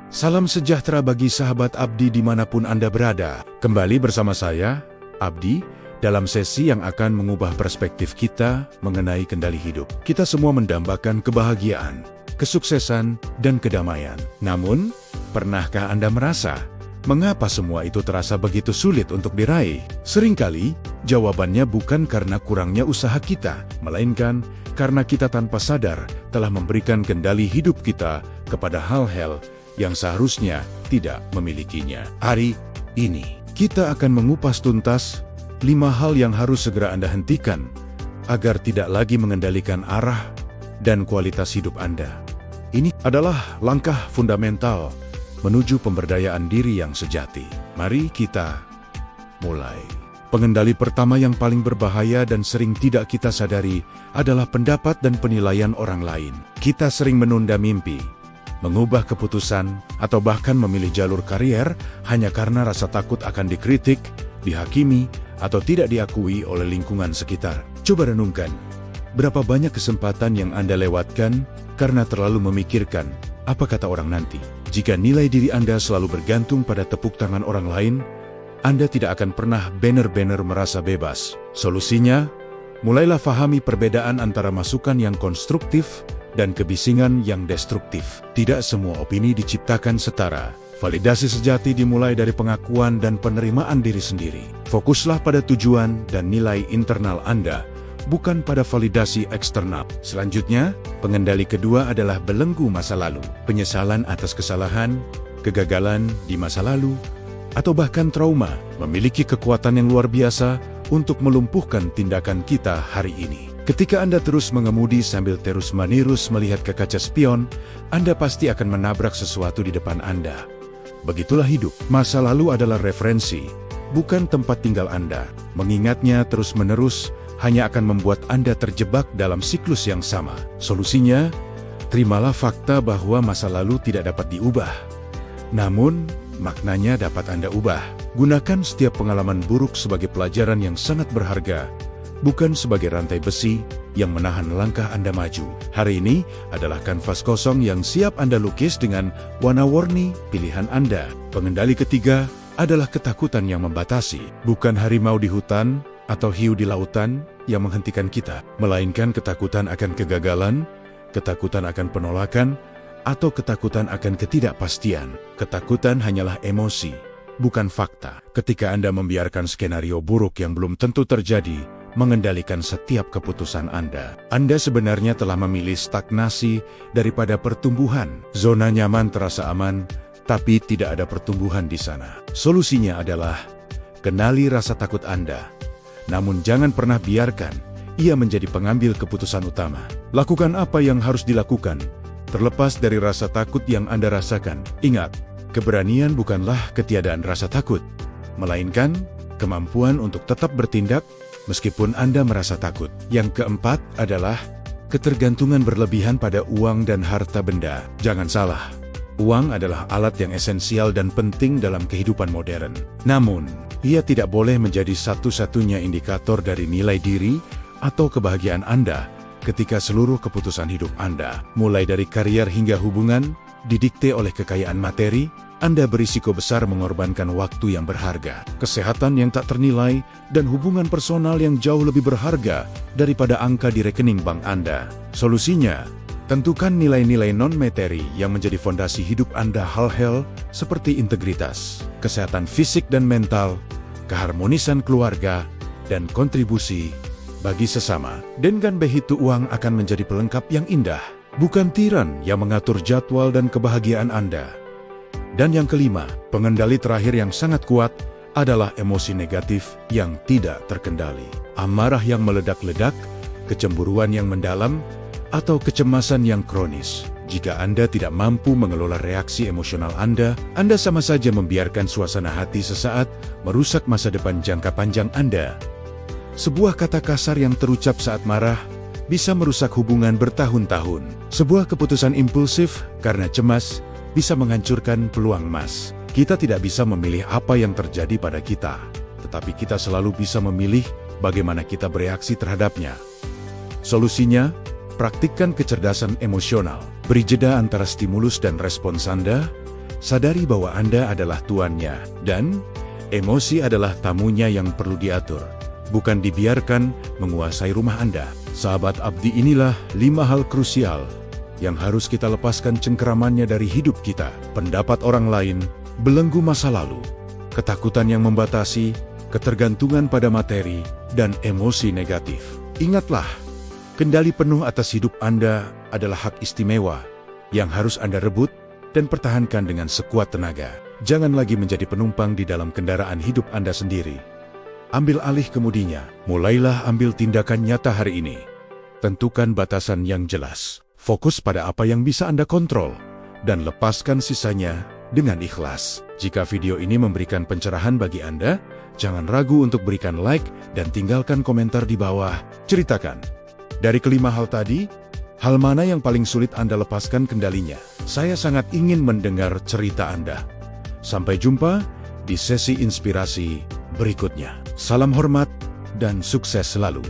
Salam sejahtera bagi sahabat Abdi dimanapun Anda berada. Kembali bersama saya, Abdi, dalam sesi yang akan mengubah perspektif kita mengenai kendali hidup. Kita semua mendambakan kebahagiaan, kesuksesan, dan kedamaian. Namun, pernahkah Anda merasa, mengapa semua itu terasa begitu sulit untuk diraih? Seringkali, jawabannya bukan karena kurangnya usaha kita, melainkan karena kita tanpa sadar telah memberikan kendali hidup kita kepada hal-hal yang seharusnya tidak memilikinya. Hari ini, kita akan mengupas tuntas 5 hal yang harus segera Anda hentikan agar tidak lagi mengendalikan arah dan kualitas hidup Anda. Ini adalah langkah fundamental menuju pemberdayaan diri yang sejati. Mari kita mulai. Pengendali pertama yang paling berbahaya dan sering tidak kita sadari adalah pendapat dan penilaian orang lain. Kita sering menunda mimpi, mengubah keputusan, atau bahkan memilih jalur karier hanya karena rasa takut akan dikritik, dihakimi, atau tidak diakui oleh lingkungan sekitar. Coba renungkan, berapa banyak kesempatan yang Anda lewatkan karena terlalu memikirkan apa kata orang nanti. Jika nilai diri Anda selalu bergantung pada tepuk tangan orang lain, Anda tidak akan pernah benar-benar merasa bebas. Solusinya, mulailah fahami perbedaan antara masukan yang konstruktif dan kebisingan yang destruktif. Tidak semua opini diciptakan setara. Validasi sejati dimulai dari pengakuan dan penerimaan diri sendiri. Fokuslah pada tujuan dan nilai internal Anda, bukan pada validasi eksternal. Selanjutnya, pengendali kedua adalah belenggu masa lalu. Penyesalan atas kesalahan, kegagalan di masa lalu, atau bahkan trauma memiliki kekuatan yang luar biasa untuk melumpuhkan tindakan kita hari ini. Ketika Anda terus mengemudi sambil terus-menerus melihat ke kaca spion, Anda pasti akan menabrak sesuatu di depan Anda. Begitulah hidup. Masa lalu adalah referensi, bukan tempat tinggal Anda. Mengingatnya terus-menerus hanya akan membuat Anda terjebak dalam siklus yang sama. Solusinya, terimalah fakta bahwa masa lalu tidak dapat diubah. Namun, maknanya dapat Anda ubah. Gunakan setiap pengalaman buruk sebagai pelajaran yang sangat berharga, bukan sebagai rantai besi yang menahan langkah Anda maju. Hari ini adalah kanvas kosong yang siap Anda lukis dengan warna-warni pilihan Anda. Pengendali ketiga adalah ketakutan yang membatasi. Bukan harimau di hutan atau hiu di lautan yang menghentikan kita, melainkan ketakutan akan kegagalan, ketakutan akan penolakan, atau ketakutan akan ketidakpastian. Ketakutan hanyalah emosi, bukan fakta. Ketika Anda membiarkan skenario buruk yang belum tentu terjadi mengendalikan setiap keputusan Anda sebenarnya telah memilih stagnasi daripada pertumbuhan. Zona nyaman terasa aman, tapi tidak ada pertumbuhan di sana. Solusinya adalah kenali rasa takut Anda, namun jangan pernah biarkan ia menjadi pengambil keputusan utama. Lakukan apa yang harus dilakukan, terlepas dari rasa takut yang Anda rasakan. Ingat, keberanian bukanlah ketiadaan rasa takut, melainkan kemampuan untuk tetap bertindak meskipun Anda merasa takut. Yang keempat adalah ketergantungan berlebihan pada uang dan harta benda. Jangan salah, uang adalah alat yang esensial dan penting dalam kehidupan modern. Namun, ia tidak boleh menjadi satu-satunya indikator dari nilai diri atau kebahagiaan Anda ketika seluruh keputusan hidup Anda, mulai dari karier hingga hubungan, didikte oleh kekayaan materi. Anda berisiko besar mengorbankan waktu yang berharga, kesehatan yang tak ternilai, dan hubungan personal yang jauh lebih berharga daripada angka di rekening bank Anda. Solusinya, tentukan nilai-nilai non-materi yang menjadi fondasi hidup Anda. Hal-hal seperti integritas, kesehatan fisik dan mental, keharmonisan keluarga, dan kontribusi bagi sesama. Dengan begitu uang akan menjadi pelengkap yang indah, bukan tiran yang mengatur jadwal dan kebahagiaan Anda. Dan yang kelima, pengendali terakhir yang sangat kuat adalah emosi negatif yang tidak terkendali. Amarah yang meledak-ledak, kecemburuan yang mendalam, atau kecemasan yang kronis. Jika Anda tidak mampu mengelola reaksi emosional Anda sama saja membiarkan suasana hati sesaat merusak masa depan jangka panjang Anda. Sebuah kata kasar yang terucap saat marah bisa merusak hubungan bertahun-tahun. Sebuah keputusan impulsif karena cemas bisa menghancurkan peluang emas. Kita tidak bisa memilih apa yang terjadi pada kita, tetapi kita selalu bisa memilih bagaimana kita bereaksi terhadapnya. Solusinya, praktikkan kecerdasan emosional. Beri jeda antara stimulus dan respons Anda, Sadari bahwa Anda adalah tuannya, dan emosi adalah tamunya yang perlu diatur, bukan dibiarkan menguasai rumah Anda. Sahabat Abdi, inilah 5 hal krusial yang harus kita lepaskan cengkeramannya dari hidup kita. Pendapat orang lain, belenggu masa lalu, ketakutan yang membatasi, ketergantungan pada materi, dan emosi negatif. Ingatlah, kendali penuh atas hidup Anda adalah hak istimewa yang harus Anda rebut dan pertahankan dengan sekuat tenaga. Jangan lagi menjadi penumpang di dalam kendaraan hidup Anda sendiri. Ambil alih kemudinya. Mulailah ambil tindakan nyata hari ini. Tentukan batasan yang jelas. Fokus pada apa yang bisa Anda kontrol, dan lepaskan sisanya dengan ikhlas. Jika video ini memberikan pencerahan bagi Anda, jangan ragu untuk berikan like dan tinggalkan komentar di bawah. Ceritakan, dari kelima hal tadi, hal mana yang paling sulit Anda lepaskan kendalinya? Saya sangat ingin mendengar cerita Anda. Sampai jumpa di sesi inspirasi berikutnya. Salam hormat dan sukses selalu.